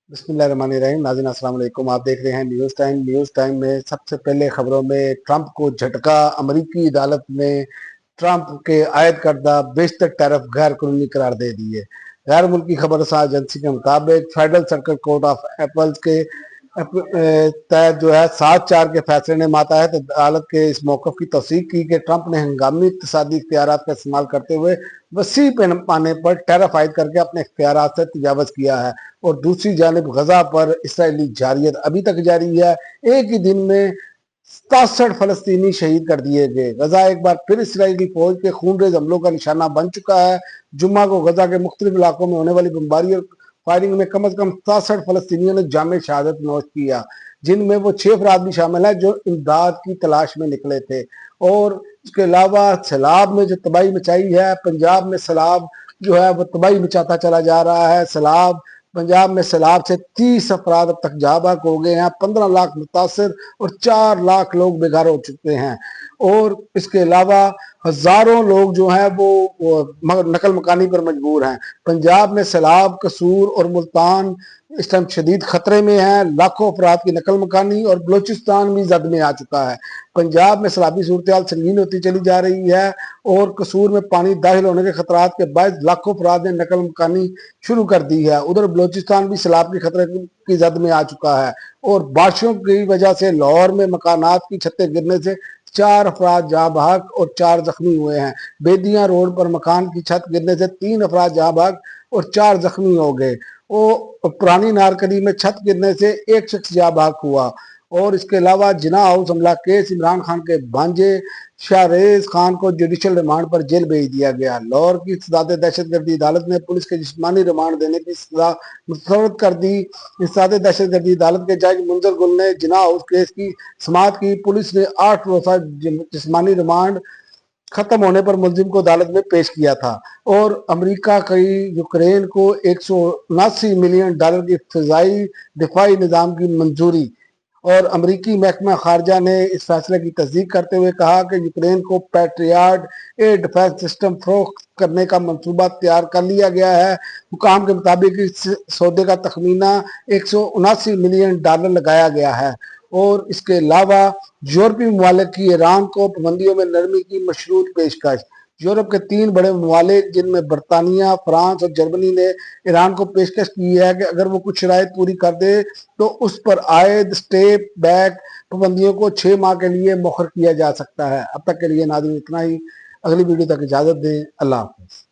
बिस्मिल्लाहिर्रहमानिर्रहीम। नाज़रीन अस्सलाम वालेकुम। आप देख रहे हैं न्यूज़ टाइम में सबसे पहले खबरों में ट्रंप को झटका। अमरीकी अदालत ने ट्रंप के आयद करदा बेशतर टैरिफ गैर कानूनी करार दे दिए। गैर मुल्की खबरसां एजेंसी के मुताबिक federal circle court of apples के तहत जो है 7-4 के फैसले ने मातहत अदालत के इस मौक़िफ़ की तस्दीक की कि ट्रंप ने हंगामी इक़्तिसादी इख्तियारात का इस्तेमाल करते हुए वसी पैमाने पर टैरिफ आयद करके अपने इख्तियारात से तजावज़ किया है। और दूसरी जानिब गजा पर इसराइली जारियत अभी तक जारी है। एक ही दिन में 67 फलस्तीनी शहीद कर दिए गए। गजा एक बार फिर इसराइली फौज के खूनरेज हमलों का निशाना बन चुका है। जुम्मा को गजा के मुख्तलिफ इलाकों में होने वाली बमबारी और फायरिंग में कम से कम 67 फलस्तीनियों ने जामे शहादत नोश किया, जिनमें वो 6 अफराद भी शामिल हैं जो इमदाद की तलाश में निकले थे। और इसके अलावा सैलाब में जो तबाही मचाई है, पंजाब में सैलाब जो है वो तबाही मचाता चला जा रहा है। पंजाब में सैलाब से 30 अफराद अब तक जहाँ बहक हो गए हैं, 15 लाख मुतासर और 4 लाख लोग बेघर हो चुके हैं। और इसके अलावा हजारों लोग जो हैं वो नकल मकानी पर मजबूर हैं। पंजाब में सैलाब, कसूर और मुल्तान इस टाइम शदीद खतरे में है। लाखों अफराद की नकल मकानी और बलोचिस्तान भी जद में आ चुका है। पंजाब में सैलाबी सूरत हाल संगीन होती चली जा रही है और कसूर में पानी दाखिल होने के खतरात के बाद लाखों अफराद ने नकल मकानी शुरू कर दी है। उधर बलोचिस्तान भी सैलाब के खतरे की जद में आ चुका है और बारिशों की वजह से लाहौर में मकानात की छतें गिरने से 4 अफराद जहाँ बहक और 4 जख्मी हुए हैं। बेदियां रोड पर मकान की छत गिरने से 3 अफराद जहाँ बहक और 4 जख्मी हो गए। पुरानी नारकली में छत गिरने से एक शख्स जहाँ बहक हुआ। और इसके अलावा जिना हाउस हमला केस इमरान खान के भांजे शाहरेज खान को जुडिशल रिमांड पर जेल भेज दिया गया। लाहौर की सदात दहशतगर्दी अदालत ने पुलिस के जिस्मानी रिमांड देने की सजा मुस्तरद कर दी। सदात दहशतगर्दी अदालत के जज मुंजर गुल ने जिना हाउस केस की समाअत की। पुलिस ने 8 रोज़ा जिस्मानी रिमांड खत्म होने पर मुलजिम को अदालत में पेश किया था। और अमेरिका की यूक्रेन को $179 मिलियन की फिजाई दिफाई निज़ाम की मंजूरी। और अमरीकी महकमा खारजा ने इस फैसले की तस्दीक करते हुए कहा कि यूक्रेन को पैट्रियट एयर डिफेंस सिस्टम फरोख्त करने का मंसूबा तैयार कर लिया गया है। हुकाम के मुताबिक इस सौदे का तखमीना $179 मिलियन लगाया गया है। और इसके अलावा यूरोपीय ममालिक की ईरान को पाबंदियों में नरमी की मशरूत पेशकश। यूरोप के 3 बड़े ममालिक जिनमें बरतानिया, फ्रांस और जर्मनी ने ईरान को पेशकश की है कि अगर वो कुछ शराइत पूरी कर दे तो उस पर आयद स्टेप बैक पाबंदियों को 6 माह के लिए मुखर किया जा सकता है। अब तक के लिए नाज़रीन इतना ही। अगली वीडियो तक इजाज़त दें। अल्लाह हाफ़िज़।